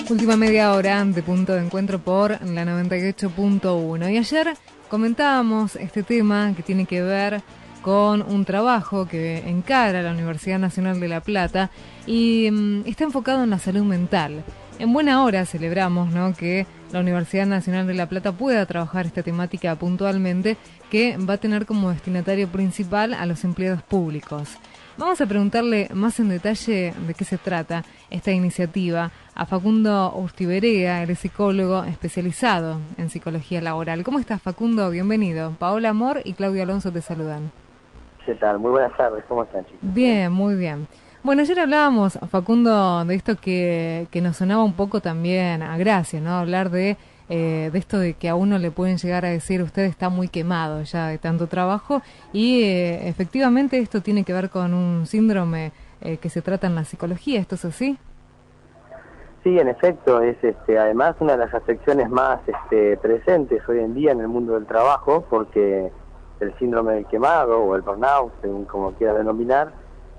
Última media hora de Punto de Encuentro por la 98.1. Y ayer comentábamos este tema que tiene que ver con un trabajo que encara la Universidad Nacional de La Plata y está enfocado en la salud mental. En buena hora celebramos, ¿no?, que la Universidad Nacional de La Plata pueda trabajar esta temática puntualmente, que va a tener como destinatario principal a los empleados públicos. Vamos a preguntarle más en detalle de qué se trata esta iniciativa a Facundo Urtiberea, él es psicólogo especializado en psicología laboral. ¿Cómo estás, Facundo? Bienvenido. Paola Amor y Claudio Alonso te saludan. ¿Qué tal? Muy buenas tardes. ¿Cómo están, chicos? Bien, muy bien. Bueno, ayer hablábamos, Facundo, de esto que nos sonaba un poco también a gracia, ¿no? Hablar de esto de que a uno le pueden llegar a decir usted está muy quemado ya de tanto trabajo y efectivamente esto tiene que ver con un síndrome que se trata en la psicología. ¿Esto es así? Sí, en efecto, es además una de las afecciones más presentes hoy en día en el mundo del trabajo, porque el síndrome del quemado o el burnout, según como quiera denominar,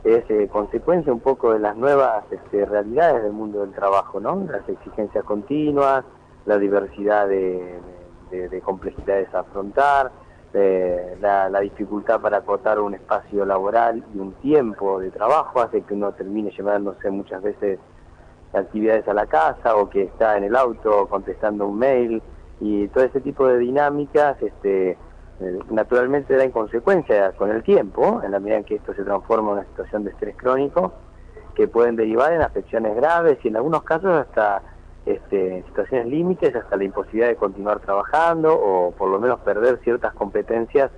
es consecuencia un poco de las nuevas realidades del mundo del trabajo, ¿no? Las exigencias continuas, la diversidad de complejidades a afrontar, la dificultad para acotar un espacio laboral y un tiempo de trabajo hace que uno termine llevándose muchas veces actividades a la casa o que está en el auto contestando un mail, y todo ese tipo de dinámicas naturalmente da en consecuencia con el tiempo, en la medida en que esto se transforma en una situación de estrés crónico, que pueden derivar en afecciones graves y en algunos casos hasta situaciones límites, hasta la imposibilidad de continuar trabajando o por lo menos perder ciertas competencias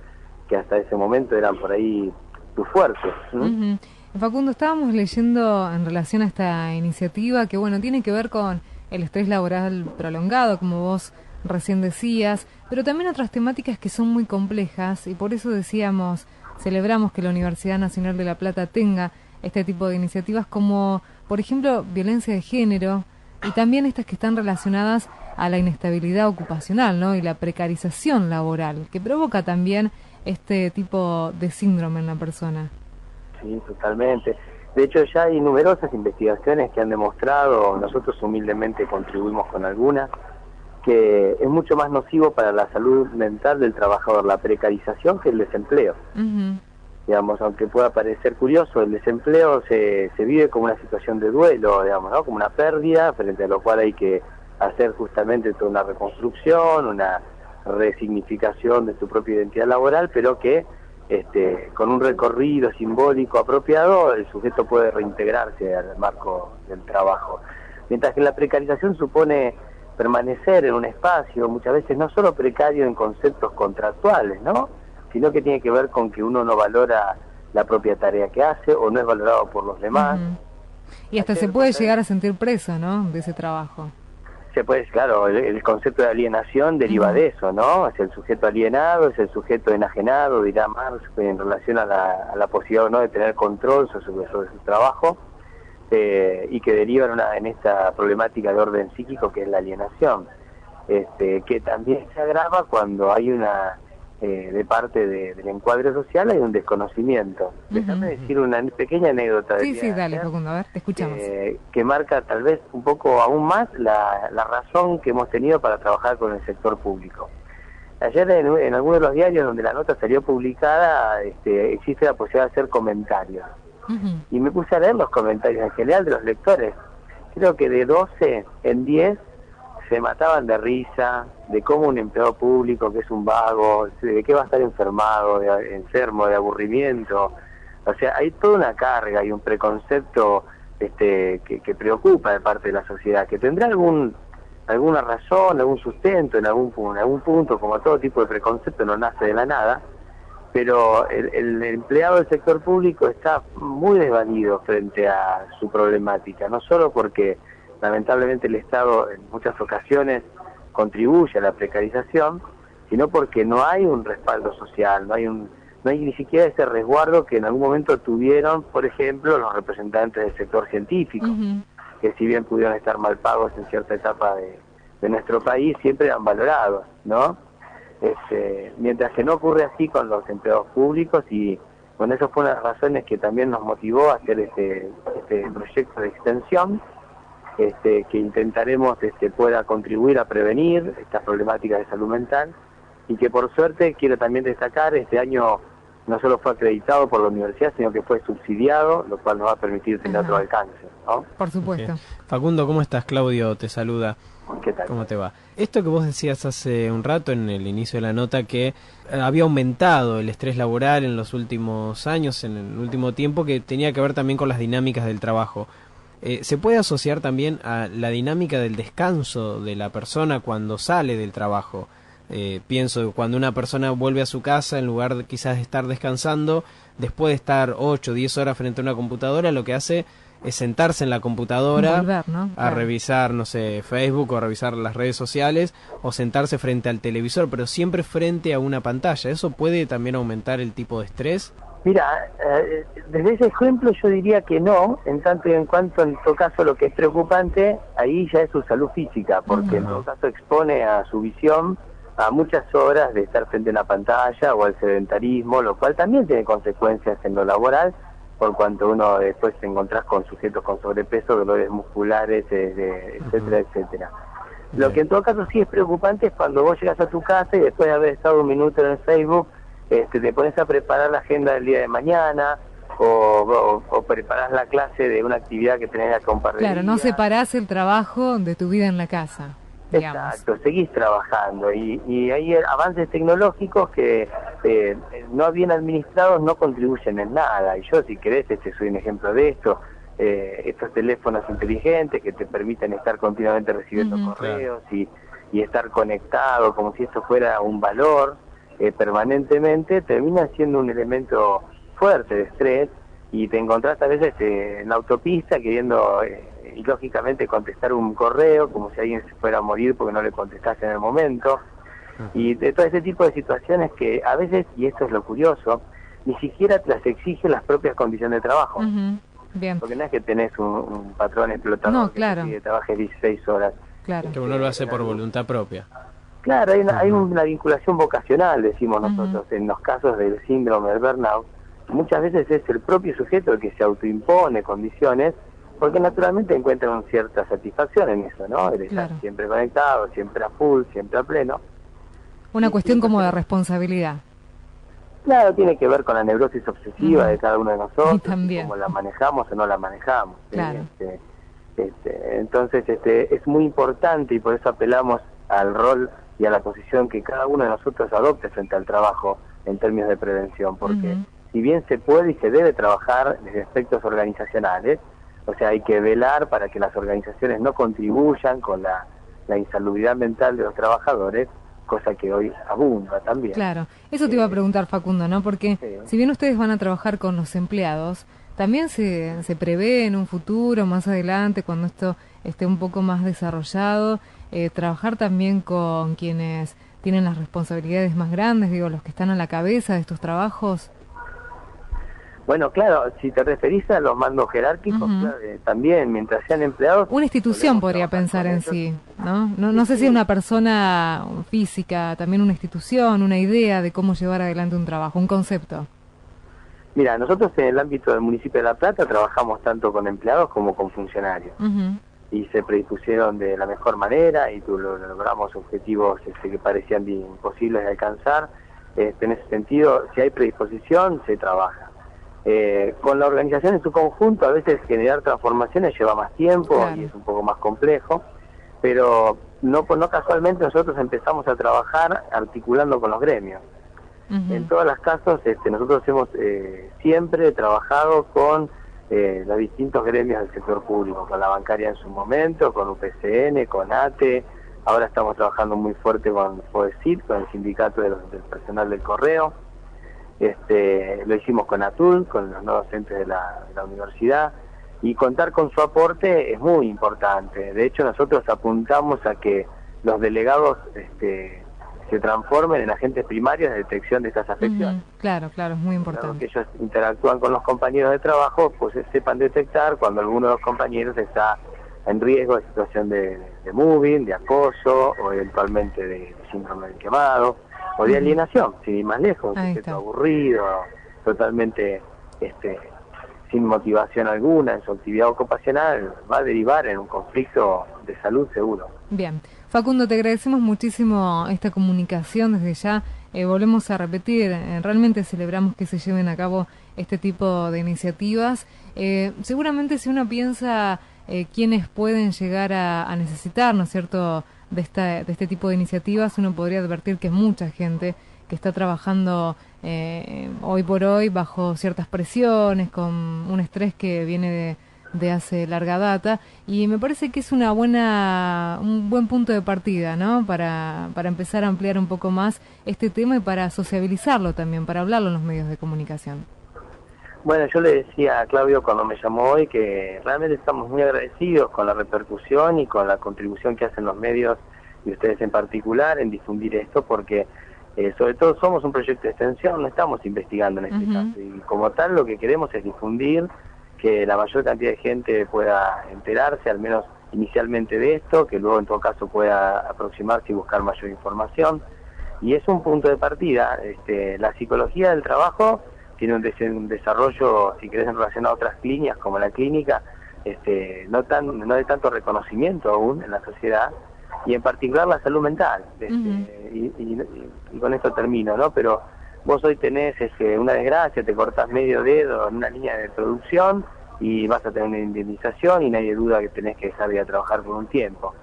que hasta ese momento eran por ahí tus fuertes. Uh-huh. Facundo, estábamos leyendo en relación a esta iniciativa que, bueno, tiene que ver con el estrés laboral prolongado, como vos recién decías, pero también otras temáticas que son muy complejas, y por eso decíamos, celebramos que la Universidad Nacional de La Plata tenga este tipo de iniciativas como, por ejemplo, violencia de género, y también estas que están relacionadas a la inestabilidad ocupacional, ¿no?, y la precarización laboral, que provoca también este tipo de síndrome en la persona. Sí, totalmente. De hecho, ya hay numerosas investigaciones que han demostrado, nosotros humildemente contribuimos con algunas, que es mucho más nocivo para la salud mental del trabajador la precarización que el desempleo. Uh-huh. Digamos, aunque pueda parecer curioso, el desempleo se vive como una situación de duelo, digamos, ¿no?, como una pérdida, frente a lo cual hay que hacer justamente toda una reconstrucción, una resignificación de tu propia identidad laboral, pero que con un recorrido simbólico apropiado, el sujeto puede reintegrarse al marco del trabajo. Mientras que la precarización supone permanecer en un espacio, muchas veces no solo precario en conceptos contractuales, ¿no?, sino que tiene que ver con que uno no valora la propia tarea que hace o no es valorado por los demás. Uh-huh. Y hasta se puede llegar a sentir preso, ¿no?, de ese trabajo. Se puede, claro, el concepto de alienación deriva Uh-huh. de eso, ¿no? Es el sujeto alienado, es el sujeto enajenado, dirá Marx, en relación a la posibilidad o no de tener control sobre su trabajo, y que deriva en esta problemática de orden psíquico que es la alienación, que también se agrava cuando hay de parte del encuadre social hay un desconocimiento. Uh-huh. Déjame decir una pequeña anécdota. Sí, dale, Facundo, a ver, te escuchamos. Que marca tal vez un poco aún más la razón que hemos tenido para trabajar con el sector público. Ayer en algunos de los diarios donde la nota salió publicada, existe la posibilidad de hacer comentarios. Uh-huh. Y me puse a leer los comentarios en general de los lectores. Creo que de 12 en 10 se mataban de risa, de cómo un empleado público que es un vago, de que va a estar enfermo, de aburrimiento. O sea, hay toda una carga y un preconcepto que preocupa de parte de la sociedad, que tendrá alguna razón, algún sustento en algún punto, como todo tipo de preconcepto no nace de la nada, pero el empleado del sector público está muy desvalido frente a su problemática, no solo porque lamentablemente el Estado en muchas ocasiones contribuye a la precarización, sino porque no hay un respaldo social, no hay ni siquiera ese resguardo que en algún momento tuvieron, por ejemplo, los representantes del sector científico, uh-huh, que si bien pudieron estar mal pagos en cierta etapa de nuestro país, siempre eran valorados, ¿no? Mientras que no ocurre así con los empleados públicos, y bueno, eso fue una de las razones que también nos motivó a hacer este proyecto de extensión, que intentaremos pueda contribuir a prevenir estas problemáticas de salud mental, y que por suerte quiero también destacar, este año no solo fue acreditado por la universidad, sino que fue subsidiado, lo cual nos va a permitir tener otro alcance, ¿no? Por supuesto. Okay. Facundo, ¿cómo estás? Claudio te saluda. ¿Qué tal? ¿Cómo te va? Esto que vos decías hace un rato en el inicio de la nota, que había aumentado el estrés laboral en los últimos años, en el último tiempo, que tenía que ver también con las dinámicas del trabajo. ¿Se puede asociar también a la dinámica del descanso de la persona cuando sale del trabajo? Pienso que cuando una persona vuelve a su casa, en lugar de quizás de estar descansando, después de estar 8 o 10 horas frente a una computadora, lo que hace es sentarse en la computadora, volver, ¿no? a revisar, no sé, Facebook, o revisar las redes sociales, o sentarse frente al televisor, pero siempre frente a una pantalla. ¿Eso puede también aumentar el tipo de estrés? Mira, desde ese ejemplo yo diría que no, en tanto y en cuanto en todo caso lo que es preocupante ahí ya es su salud física, porque en todo caso expone a su visión a muchas horas de estar frente a una pantalla o al sedentarismo, lo cual también tiene consecuencias en lo laboral, por cuanto uno después te encontrás con sujetos con sobrepeso, dolores musculares, etcétera, etcétera. Lo que en todo caso sí es preocupante es cuando vos llegas a tu casa y después de haber estado un minuto en el Facebook, te pones a preparar la agenda del día de mañana, o preparás la clase de una actividad que tenés que compartir. Claro, no separás el trabajo de tu vida en la casa, digamos. Exacto, seguís trabajando, y hay avances tecnológicos que no bien administrados no contribuyen en nada, y yo, si querés, soy un ejemplo de esto. Estos teléfonos inteligentes que te permiten estar continuamente recibiendo correos, y estar conectado como si esto fuera un valor permanentemente, termina siendo un elemento fuerte de estrés, y te encontrás a veces en la autopista queriendo ilógicamente contestar un correo como si alguien se fuera a morir porque no le contestaste en el momento, y de todo ese tipo de situaciones que a veces, y esto es lo curioso, ni siquiera te las exigen las propias condiciones de trabajo. Bien. Porque no es que tenés un patrón explotador, no, claro, que trabajes 16 horas. Claro. Que uno lo hace por voluntad propia. Claro, hay una vinculación vocacional, decimos nosotros, en los casos del síndrome del burnout. Muchas veces es el propio sujeto el que se autoimpone condiciones, porque naturalmente encuentra una cierta satisfacción en eso, ¿no? El estar siempre conectado, siempre a full, siempre a pleno. Una cuestión como de responsabilidad. Claro, tiene que ver con la neurosis obsesiva de cada uno de nosotros, y también cómo la manejamos o no la manejamos. Claro. Entonces es muy importante, y por eso apelamos al rol y a la posición que cada uno de nosotros adopte frente al trabajo en términos de prevención, porque si bien se puede y se debe trabajar desde aspectos organizacionales, o sea, hay que velar para que las organizaciones no contribuyan con la insalubridad mental de los trabajadores, cosa que hoy abunda también. Claro, eso te iba a preguntar, Facundo, ¿no? Porque si bien ustedes van a trabajar con los empleados, también se prevé en un futuro, más adelante, cuando esto esté un poco más desarrollado, trabajar también con quienes tienen las responsabilidades más grandes, digo, los que están a la cabeza de estos trabajos. Bueno, claro, si te referís a los mandos jerárquicos, claro, también, mientras sean empleados... Una institución podría pensar en sí, ¿no? No sé si es una persona física, también una institución, una idea de cómo llevar adelante un trabajo, un concepto. Mira, nosotros en el ámbito del municipio de La Plata trabajamos tanto con empleados como con funcionarios. Y se predispusieron de la mejor manera, y logramos objetivos que parecían imposibles de alcanzar. En ese sentido, si hay predisposición, se trabaja. Con la organización en su conjunto, a veces generar transformaciones lleva más tiempo y es un poco más complejo, pero no casualmente nosotros empezamos a trabajar articulando con los gremios. En todos los casos nosotros hemos siempre trabajado con los distintos gremios del sector público, con la bancaria en su momento, con UPCN, con ATE, ahora estamos trabajando muy fuerte con FODECIT, con el sindicato del personal del correo. Lo hicimos con ATUL, con los no docentes de la universidad, y contar con su aporte es muy importante. De hecho, nosotros apuntamos a que los delegados se transformen en agentes primarios de detección de estas afecciones. Claro, es muy importante. Que ellos interactúan con los compañeros de trabajo, pues sepan detectar cuando alguno de los compañeros está en riesgo de situación de mobbing, de acoso, o eventualmente de síndrome del quemado, o de alienación, sin ir más lejos, un sujeto aburrido, totalmente sin motivación alguna en su actividad ocupacional, va a derivar en un conflicto de salud seguro. Bien. Facundo, te agradecemos muchísimo esta comunicación desde ya. Volvemos a repetir, realmente celebramos que se lleven a cabo este tipo de iniciativas. Seguramente si uno piensa quiénes pueden llegar a necesitar, ¿no es cierto?, de este tipo de iniciativas, uno podría advertir que es mucha gente que está trabajando hoy por hoy bajo ciertas presiones, con un estrés que viene de hace larga data, y me parece que es un buen punto de partida, ¿no?, para empezar a ampliar un poco más este tema y para sociabilizarlo también, para hablarlo en los medios de comunicación. Bueno, yo le decía a Claudio cuando me llamó hoy que realmente estamos muy agradecidos con la repercusión y con la contribución que hacen los medios y ustedes en particular en difundir esto, porque sobre todo somos un proyecto de extensión, no estamos investigando en este caso, y como tal lo que queremos es difundir, que la mayor cantidad de gente pueda enterarse, al menos inicialmente, de esto, que luego en todo caso pueda aproximarse y buscar mayor información, y es un punto de partida. La psicología del trabajo tiene un desarrollo, si querés, en relación a otras líneas como la clínica, no de tanto reconocimiento aún en la sociedad, y en particular la salud mental. Y con esto termino, ¿no? Pero vos hoy tenés una desgracia, te cortás medio dedo en una línea de producción y vas a tener una indemnización y nadie duda que tenés que dejar de ir a trabajar por un tiempo.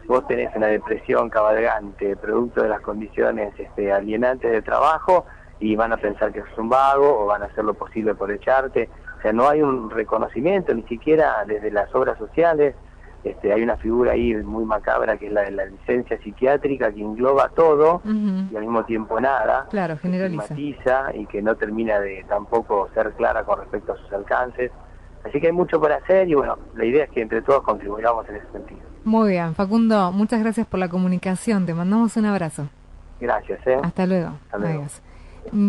Vos tenés una depresión cabalgante, producto de las condiciones alienantes de trabajo, y van a pensar que sos un vago o van a hacer lo posible por echarte. O sea, no hay un reconocimiento, ni siquiera desde las obras sociales. Hay una figura ahí muy macabra que es la de la licencia psiquiátrica, que engloba todo y al mismo tiempo nada. Claro, generaliza. Estigmatiza y que no termina de tampoco ser clara con respecto a sus alcances. Así que hay mucho por hacer y bueno, la idea es que entre todos contribuyamos en ese sentido. Muy bien, Facundo, muchas gracias por la comunicación, te mandamos un abrazo. Gracias. Hasta luego. Hasta luego. Adiós.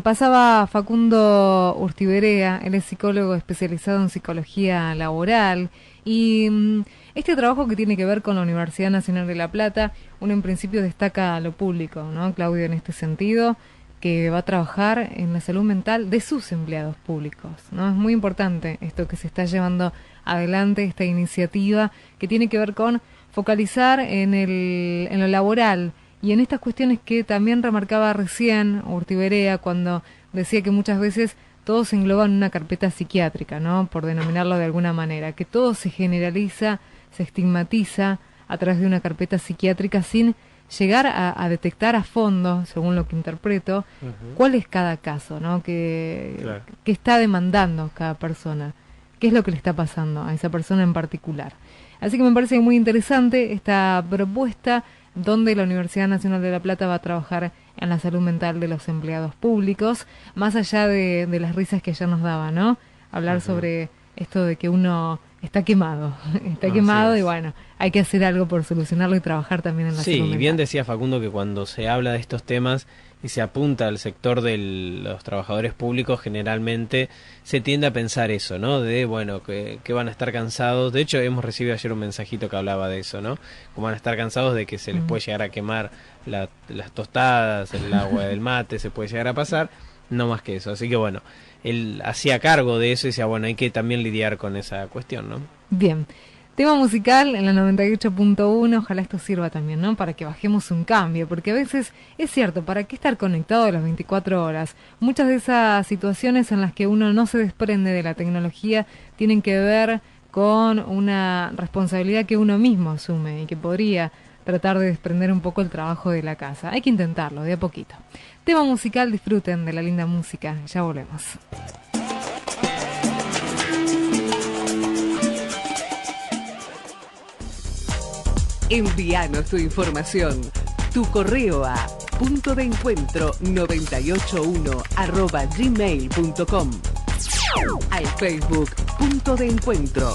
Pasaba Facundo Urtiberea, él es psicólogo especializado en psicología laboral, y este trabajo que tiene que ver con la Universidad Nacional de La Plata, uno en principio destaca lo público, ¿no, Claudio, en este sentido, que va a trabajar en la salud mental de sus empleados públicos, ¿no? Es muy importante esto que se está llevando adelante, esta iniciativa que tiene que ver con focalizar en lo laboral y en estas cuestiones que también remarcaba recién Urtiberea cuando decía que muchas veces todo se engloba en una carpeta psiquiátrica, ¿no?, por denominarlo de alguna manera, que todo se generaliza, se estigmatiza a través de una carpeta psiquiátrica sin llegar a detectar a fondo, según lo que interpreto, cuál es cada caso, ¿no?, qué está demandando cada persona, qué es lo que le está pasando a esa persona en particular. Así que me parece muy interesante esta propuesta donde la Universidad Nacional de La Plata va a trabajar en la salud mental de los empleados públicos, más allá de las risas que ayer nos daba, ¿no? Hablar sobre esto de que uno está quemado, y bueno, hay que hacer algo por solucionarlo y trabajar también en la salud mental. Sí, y bien decía Facundo que cuando se habla de estos temas y se apunta al sector de los trabajadores públicos, generalmente se tiende a pensar eso, ¿no? De, bueno, que van a estar cansados. De hecho, hemos recibido ayer un mensajito que hablaba de eso, ¿no? Como van a estar cansados de que se les puede llegar a quemar las tostadas, el agua del mate, se puede llegar a pasar, no más que eso. Así que bueno, él hacía cargo de eso y decía, bueno, hay que también lidiar con esa cuestión, ¿no? Bien. Tema musical en la 98.1, ojalá esto sirva también, ¿no?, para que bajemos un cambio, porque a veces es cierto, ¿para qué estar conectado a las 24 horas? Muchas de esas situaciones en las que uno no se desprende de la tecnología tienen que ver con una responsabilidad que uno mismo asume y que podría tratar de desprender un poco el trabajo de la casa. Hay que intentarlo, de a poquito. Tema musical, disfruten de la linda música, ya volvemos. Envíanos tu información, tu correo a puntodencuentro981@gmail.com, al Facebook Punto de Encuentro.